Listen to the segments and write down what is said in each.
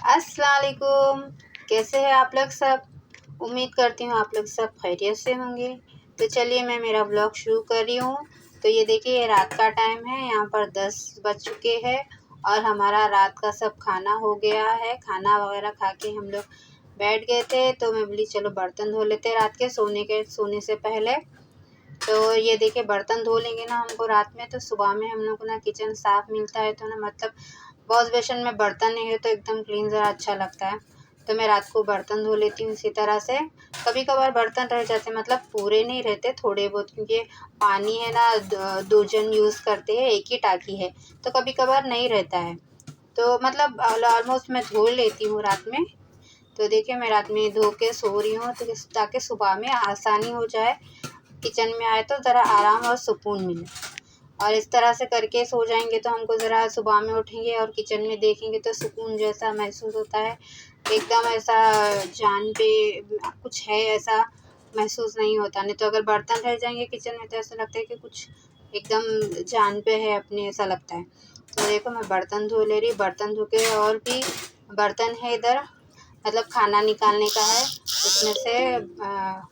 अस्सलाम वालेकुम। कैसे हैं आप लोग सब? उम्मीद करती हूँ आप लोग सब खैरियत से होंगे। तो चलिए मैं मेरा ब्लॉग शुरू कर रही हूँ। तो ये देखिए ये रात का टाइम है, यहाँ पर 10 बज चुके हैं और हमारा रात का सब खाना हो गया है। खाना वगैरह खा के हम लोग बैठ गए थे, तो मैं बोली चलो बर्तन धो लेते रात के सोने से पहले। तो ये देखिए बर्तन धो लेंगे ना हमको रात में, तो सुबह में हम लोग को ना किचन साफ़ मिलता है, तो ना मतलब वॉश बेसिन में बर्तन नहीं है तो एकदम क्लीन ज़रा अच्छा लगता है। तो मैं रात को बर्तन धो लेती हूँ इसी तरह से। कभी कभार बर्तन रह जाते हैं, मतलब पूरे नहीं रहते, थोड़े बहुत, क्योंकि पानी है ना 2 जन यूज़ करते हैं, एक ही टाकी है, तो कभी कभार नहीं रहता है। तो मतलब ऑलमोस्ट मैं धो लेती हूँ रात में। तो देखिए मैं रात में धो के सो रही हूँ, तो ताकि सुबह में आसानी हो जाए, किचन में आए तो ज़रा आराम और सुकून मिले। और इस तरह से करके सो जाएंगे तो हमको ज़रा सुबह में उठेंगे और किचन में देखेंगे तो सुकून जैसा महसूस होता है। एकदम ऐसा जान पे कुछ है ऐसा महसूस नहीं होता। नहीं तो अगर बर्तन रह जाएंगे किचन में तो ऐसा लगता है कि कुछ एकदम जान पे है अपने, ऐसा लगता है। तो देखो मैं बर्तन धो ले रही, बर्तन धो के और भी बर्तन है इधर, मतलब खाना निकालने का है। इसमें से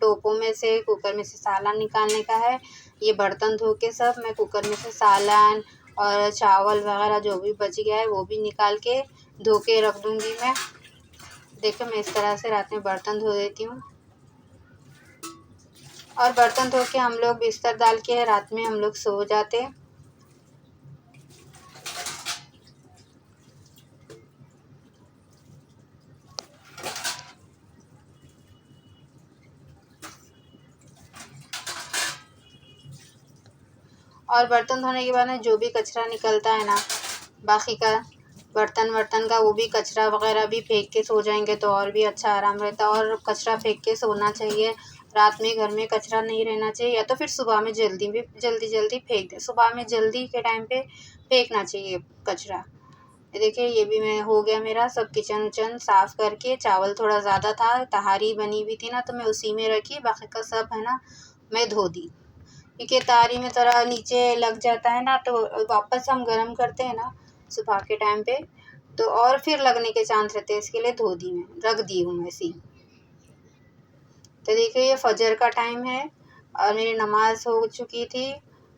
टोपों में से, कुकर में से सालन निकालने का है। ये बर्तन धो के सब मैं कुकर में से सालन और चावल वगैरह जो भी बच गया है वो भी निकाल के धो के रख दूँगी मैं। देखो मैं इस तरह से रात में बर्तन धो देती हूँ और बर्तन धो के हम लोग बिस्तर डाल के रात में हम लोग सो जाते हैं। और बर्तन धोने के बाद में जो भी कचरा निकलता है ना, बाकी का बर्तन वर्तन का, वो भी कचरा वगैरह भी फेंक के सो जाएंगे तो और भी अच्छा आराम रहता है। और कचरा फेंक के सोना चाहिए रात में, घर में कचरा नहीं रहना चाहिए, या तो फिर सुबह में जल्दी फेंक दें, सुबह में जल्दी के टाइम पे फेंकना चाहिए कचरा। देखिए ये भी मैं हो गया मेरा सब, किचन उचन साफ़ करके। चावल थोड़ा ज़्यादा था, तहारी बनी हुई थी ना, तो मैं उसी में रखी, बाकी का सब है ना मैं धो दी, क्योंकि तारी में थोड़ा नीचे लग जाता है ना, तो वापस हम गर्म करते हैं ना सुबह के टाइम पे, तो और फिर लगने के चांस रहते हैं, इसके लिए धो दी, मैं रख दी हूँ ऐसी। तो देखिए ये फजर का टाइम है और मेरी नमाज हो चुकी थी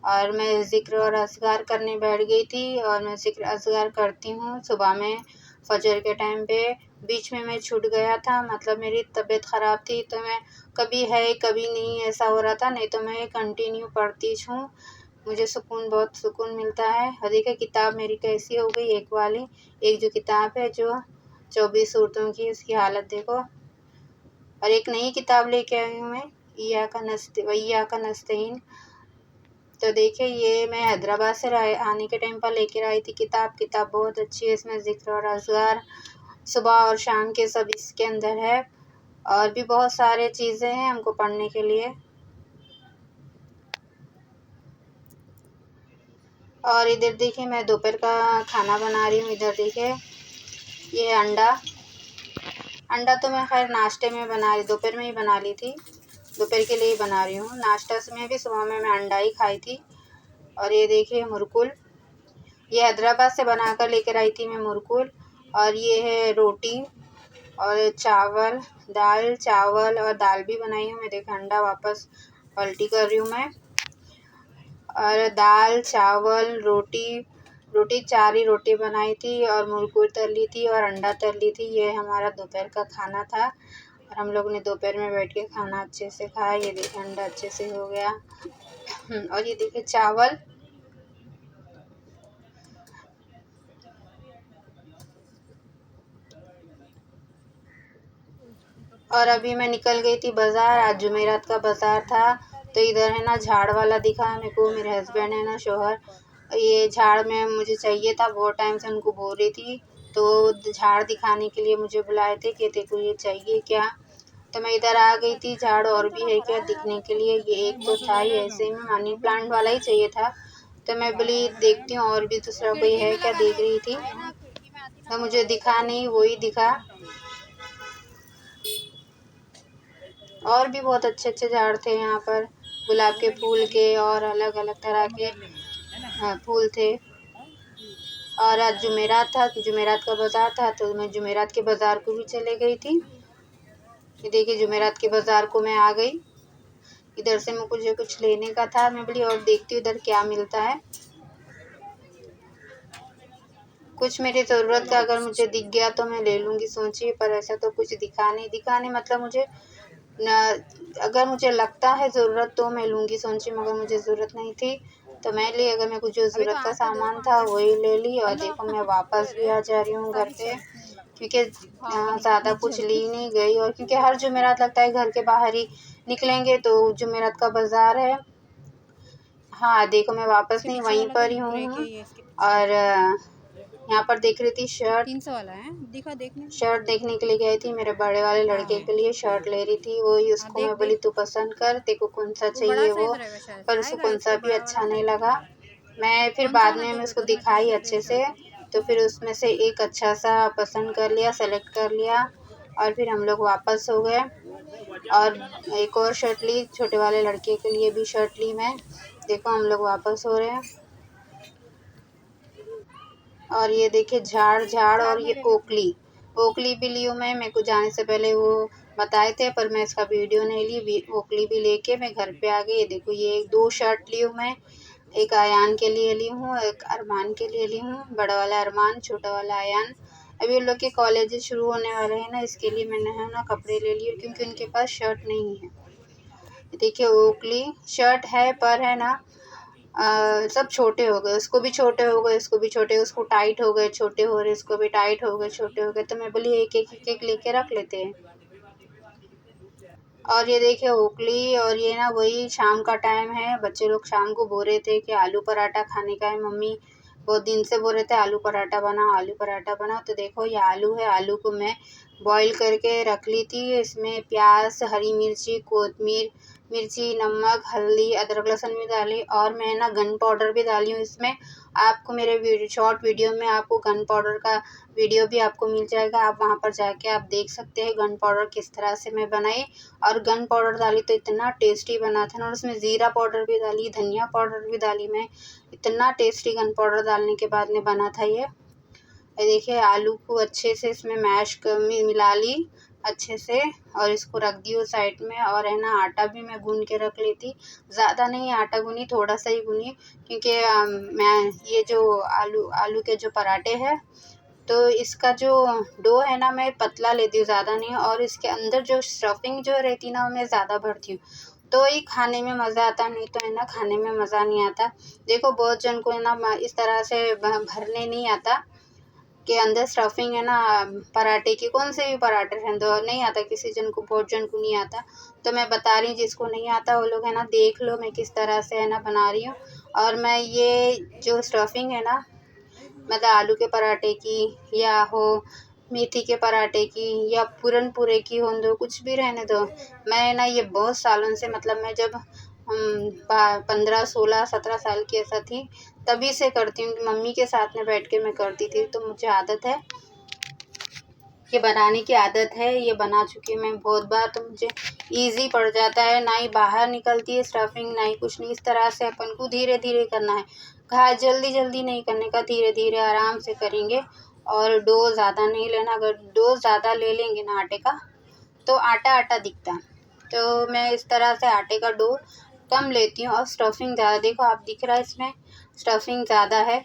और मैं ज़िक्र और असगार करने बैठ गई थी, और मैं ज़िक्र असगार करती हूँ सुबह में फजर के टाइम पे। बीच में मैं छूट गया था, मतलब मेरी तबीयत ख़राब थी, तो मैं कभी है कभी नहीं ऐसा हो रहा था, नहीं तो मैं कंटिन्यू पढ़ती हूँ। मुझे सुकून, बहुत सुकून मिलता है। और देखिए किताब मेरी कैसी हो गई, एक वाली, एक जो किताब है जो 24 सूरतों की, उसकी हालत देखो। और एक नई किताब लेके आई हूँ मैं, इय्याका नस्तईन। तो देखिए ये मैं हैदराबाद से आने के टाइम पर लेकर आई थी किताब बहुत अच्छी है। इसमें ज़िक्र और असगार सुबह और शाम के सब इसके अंदर है, और भी बहुत सारे चीज़ें हैं हमको पढ़ने के लिए। और इधर देखिए मैं दोपहर का खाना बना रही हूँ। इधर देखिए ये अंडा तो मैं खैर नाश्ते में बना रही, दोपहर में ही बना ली थी, दोपहर के लिए ही बना रही हूँ। नाश्ता में भी सुबह में मैं अंडा ही खाई थी। और ये देखिए मुरकुल, ये हैदराबाद से बना कर लेकर आई थी मैं मुरकुल। और ये है रोटी और चावल और दाल भी बनाई हूँ मैं। देखिए अंडा वापस पलटी कर रही हूँ मैं, और दाल चावल रोटी 4 ही रोटी बनाई थी, और मुरकुल तल ली थी और अंडा तल ली थी। ये हमारा दोपहर का खाना था और हम लोगों ने दोपहर में बैठ के खाना अच्छे से खाया। ये देखिए अंडा अच्छे से हो गया। और ये देखिए चावल। और अभी मैं निकल गई थी बाज़ार, आज जुमेरात का बाज़ार था, तो इधर है ना झाड़ वाला दिखा मेरे को, मेरे हस्बैंड है ना शोहर, ये झाड़ में मुझे चाहिए था, बहुत टाइम से उनको बोल रही थी, तो झाड़ दिखाने के लिए मुझे बुलाए थे कि तेरे को ये चाहिए क्या। तो मैं इधर आ गई थी, झाड़ और भी है क्या दिखने के लिए। ये एक तो था ही, ऐसे में मनी प्लांट वाला ही चाहिए था, तो मैं बोली देखती हूँ और भी दूसरा कोई है क्या, देख रही थी, तो मुझे दिखा नहीं, वही दिखा। और भी बहुत अच्छे अच्छे झाड़ थे यहाँ पर, गुलाब के फूल के और अलग अलग तरह के फूल थे। और आज जुमेरात था, तो जुमेरात का बाज़ार था, तो मैं जुमेरात के बाज़ार को भी चले गई थी। ये देखिए जुमेरात के बाज़ार को मैं आ गई। इधर से मुझे कुछ लेने का था, मैं बोली और देखती हूँ इधर क्या मिलता है। कुछ मेरी ज़रूरत का अगर मुझे दिख गया तो मैं ले लूँगी सोचिए, पर ऐसा तो कुछ दिखा नहीं मतलब मुझे न, अगर मुझे लगता है ज़रूरत तो मैं लूँगी सोची, मगर मुझे ज़रूरत नहीं थी तो मैं ली। अगर मेरे को जो ज़रूरत का सामान था वही ले ली। और देखो मैं वापस भी आ जा रही हूँ घर पे, क्योंकि ज़्यादा कुछ ली नहीं गई। और क्योंकि हर जुमेरात लगता है घर के बाहर ही निकलेंगे, तो जुमेरात का बाज़ार है। हाँ देखो मैं वापस नहीं वहीं पर ही हूँ। और यहाँ पर देख रही थी शर्ट, 300 वाला है, दिखा देखने। शर्ट देखने के लिए गई थी, मेरे बड़े वाले लड़के के लिए शर्ट ले रही थी। वही उसको मैं बोली तू पसंद कर, तेरे को कौन सा चाहिए वो, पर उसको कौन सा भी अच्छा नहीं लगा। मैं फिर बाद में मैं उसको दिखाई अच्छे से, तो फिर उसमें से एक अच्छा सा पसंद कर लिया, सेलेक्ट कर लिया। और फिर हम लोग वापस हो गए और एक और शर्ट ली, छोटे वाले लड़के के लिए भी शर्ट ली मैं। देखो हम लोग वापस हो रहे हैं। और ये देखिए झाड़ और ये ओकली भी ली हूँ मैं। मेरे को जाने से पहले वो बताए थे, पर मैं इसका वीडियो नहीं ली। ओकली भी लेके मैं घर पे आ गई। देखो ये 2 शर्ट ली हूँ मैं, एक अयान के लिए ली हूँ, एक अरमान के लिए ली हूँ। बड़ा वाला अरमान, छोटा वाला अयान। अभी उन लोग के कॉलेज शुरू होने वाले हैं ना, इसके लिए मैंने है ना कपड़े ले लिए, क्योंकि उनके पास शर्ट नहीं है। देखिए ओकली शर्ट है, पर है ना सब छोटे हो गए, उसको भी छोटे हो गए, उसको भी छोटे, उसको टाइट हो गए, छोटे हो रहे, इसको भी टाइट हो गए, छोटे हो गए। तो मैं बोली एक लेके रख लेते हैं। और ये देखिए ओकली। और ये ना वही शाम का टाइम है, बच्चे लोग शाम को बोल रहे थे कि आलू पराठा खाने का है मम्मी, बहुत दिन से बोल रहे थे आलू पराठा बनाओ, आलू पराठा बनाओ। तो देखो ये आलू है, आलू को मैं बॉईल करके रख ली थी। इसमें प्याज, हरी मिर्ची, कोतमीर, मिर्ची, नमक, हल्दी, अदरक लहसुन भी डाली, और मैं ना गन पाउडर भी डाली हूँ इसमें। आपको मेरे शॉर्ट वीडियो में आपको गन पाउडर का वीडियो भी आपको मिल जाएगा, आप वहाँ पर जाके आप देख सकते हैं गन पाउडर किस तरह से मैं बनाई। और गन पाउडर डाली तो इतना टेस्टी बना था ना, और उसमें ज़ीरा पाउडर भी डाली, धनिया पाउडर भी डाली मैं। इतना टेस्टी गन पाउडर डालने के बाद में बना था ये देखिए आलू को अच्छे से इसमें मैश कर मिला ली अच्छे से, और इसको रख दी साइड में। और है ना आटा भी मैं गूंद के रख लेती, ज़्यादा नहीं आटा गूनी, थोड़ा सा ही गूनी, क्योंकि मैं ये जो आलू के जो पराठे हैं, तो इसका जो डो है ना मैं पतला लेती हूँ, ज़्यादा नहीं। और इसके अंदर जो स्टफिंग जो रहती ना मैं ज़्यादा भरती हूँ, तो ही खाने में मज़ा आता, नहीं तो है ना खाने में मज़ा नहीं आता। देखो बहुत जन को है ना इस तरह से भरने नहीं आता, के अंदर स्टफिंग है ना पराठे की, कौन से भी पराठे हैं तो नहीं आता, किसी जन को, बहुत जन को नहीं आता। तो मैं बता रही हूँ जिसको नहीं आता वो लोग है ना देख लो मैं किस तरह से है ना बना रही हूँ। और मैं ये जो स्टफिंग है ना, मतलब आलू के पराठे की या हो मेथी के पराठे की या पूरन पूरे की हो, दो कुछ भी रहने दो, मैं ना ये बहुत सालों से, मतलब मैं जब 15 16 17 साल की ऐसा थी तभी से करती हूँ। मम्मी के साथ में बैठ के मैं करती थी, तो मुझे आदत है, ये बनाने की आदत है, ये बना चुकी हूँ मैं बहुत बार, तो मुझे ईज़ी पड़ जाता है, ना ही बाहर निकलती है स्टफिंग, ना ही कुछ नहीं। इस तरह से अपन को धीरे धीरे करना है, जल्दी जल्दी नहीं करने का, धीरे धीरे आराम से करेंगे। और डो ज़्यादा नहीं लेना, अगर डो ज़्यादा ले लेंगे ना आटे का तो आटा आटा दिखता है, तो मैं इस तरह से आटे का डो कम लेती हूँ। और स्टफिंग ज़्यादा, देखो आप दिख रहा है इसमें स्टफिंग ज़्यादा है,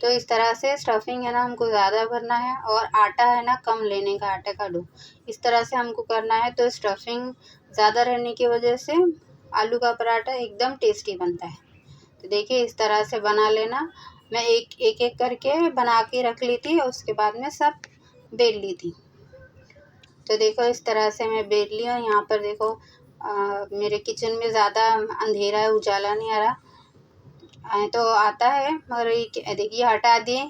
तो इस तरह से स्टफिंग है ना हमको ज़्यादा भरना है, और आटा है ना कम लेने का, आटे का डो इस तरह से हमको करना है। तो स्टफिंग ज़्यादा रहने की वजह से आलू का पराठा एकदम टेस्टी बनता है। तो देखिए इस तरह से बना लेना, मैं एक करके बना के रख ली थी, और उसके बाद में सब बेल ली थी। तो देखो इस तरह से मैं बेल ली हूँ। यहाँ पर देखो मेरे किचन में ज़्यादा अंधेरा है, उजाला नहीं आ रहा, तो आता है, मगर ये देखिए हटा दिए,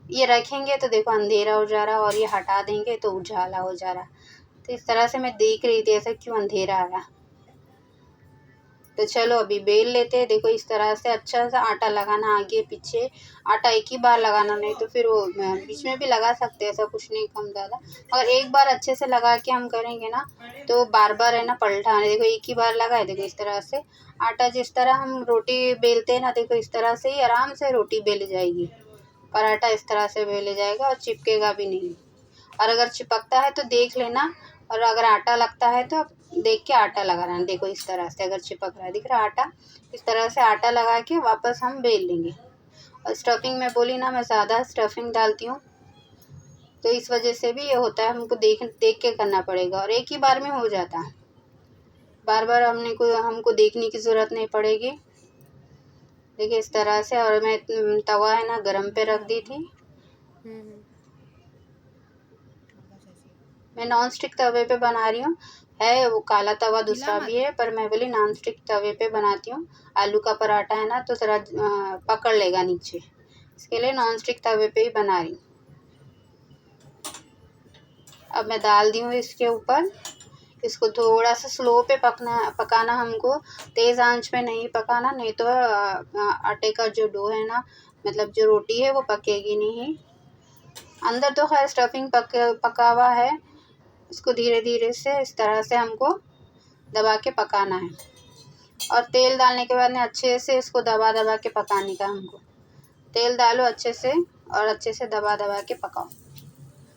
ये रखेंगे तो देखो अंधेरा हो जा रहा, और ये हटा देंगे तो उजाला हो जा रहा। तो इस तरह से मैं देख रही थी ऐसा क्यों अंधेरा आ रहा। तो चलो अभी बेल लेते हैं। देखो इस तरह से अच्छा सा आटा लगाना, आगे पीछे आटा एक ही बार लगाना, नहीं तो फिर वो बीच में भी लगा सकते हैं, ऐसा कुछ नहीं कम ज़्यादा। और एक बार अच्छे से लगा के हम करेंगे ना तो बार बार है ना पलटाना। देखो एक ही बार लगाए, देखो इस तरह से आटा, जिस तरह हम रोटी बेलते हैं ना, देखो इस तरह से ही आराम से रोटी बेल जाएगी। पराठा इस तरह से बेले जाएगा और चिपकेगा भी नहीं। और अगर चिपकता है तो देख लेना, और अगर आटा लगता है तो देख के आटा लगाना। देखो इस तरह से अगर चिपक रहा है, दिख रहा है आटा, इस तरह से आटा लगा के वापस हम बेल लेंगे। और स्टफिंग में बोली ना, मैं ज़्यादा स्टफिंग डालती हूँ, तो इस वजह से भी ये होता है, हमको देख के करना पड़ेगा और एक ही बार में हो जाता है। बार बार हमको देखने की ज़रूरत नहीं पड़ेगी। देखिए इस तरह से। और मैं तवा है ना गरम पे रख दी थी। मैं नॉन स्टिक तवे पे बना रही हूँ। है वो काला तवा दूसरा भी है, पर मैं बोली नॉन स्टिक तवे पे बनाती हूँ। आलू का पराठा है ना तो ज़रा पकड़ लेगा नीचे, इसके लिए नॉन स्टिक तवे पे ही बना रही हूँ। अब मैं डाल दी हूँ इसके ऊपर। इसको थोड़ा सा स्लो पे पकाना हमको, तेज़ आंच पे नहीं पकाना, नहीं तो आटे का जो डो है ना, मतलब जो रोटी है वो पकेगी नहीं। अंदर तो खैर स्टफिंग पका हुआ है। इसको धीरे धीरे से इस तरह से हमको दबा के पकाना है। और तेल डालने के बाद में अच्छे से इसको दबा दबा के पकाने का हमको। तेल डालो अच्छे से और अच्छे से दबा दबा के पकाओ,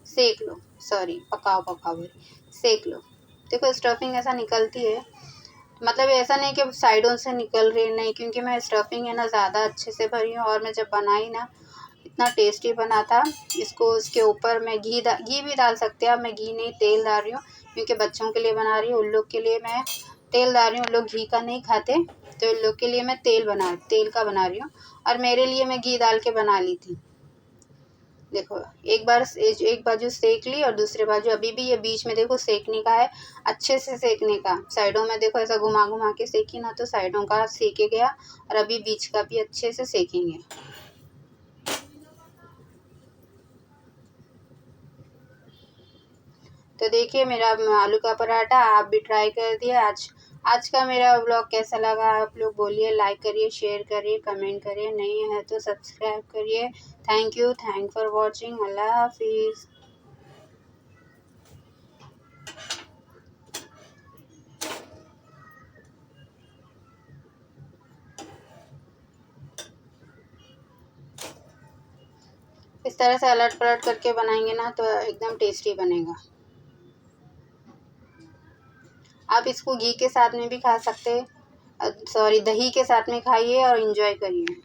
सेक लो, सॉरी पकाओ सेक लो। देखो स्टफिंग ऐसा निकलती है, मतलब ऐसा नहीं कि साइडों से निकल रही नहीं, क्योंकि मैं स्टफिंग है ना ज़्यादा अच्छे से भरी हूँ। और मैं जब बनाई ना इतना टेस्टी बना था। इसको इसके ऊपर मैं घी भी डाल सकते हैं। अब मैं घी नहीं तेल डाल रही हूँ, क्योंकि बच्चों के लिए बना रही हूँ, उन लोग के लिए मैं तेल डाल रही हूँ। उन लोग घी का नहीं खाते, तो उन लोग के लिए मैं तेल का बना रही हूँ। और मेरे लिए मैं घी डाल के बना ली थी। देखो एक बाजू सेक ली और दूसरे बाजू अभी भी ये बीच में देखो सेकने का है, अच्छे से सेकने का। साइडों में देखो ऐसा घुमा घुमा के सेकी ना तो साइडों का सेके गया, और अभी बीच का भी अच्छे से सेकेंगे। तो देखिए मेरा आलू का पराठा आप भी ट्राई कर दिए। आज का मेरा व्लॉग कैसा लगा आप लोग बोलिए, लाइक करिए, शेयर करिए, कमेंट करिए, नहीं है तो सब्सक्राइब करिए। Thank for watching. अल्लाह हाफिज़। इस तरह से अलट पलट करके बनाएंगे ना तो एकदम टेस्टी बनेगा। आप इसको घी के साथ में भी खा सकते हैं, सॉरी दही के साथ में खाइए और एंजॉय करिए।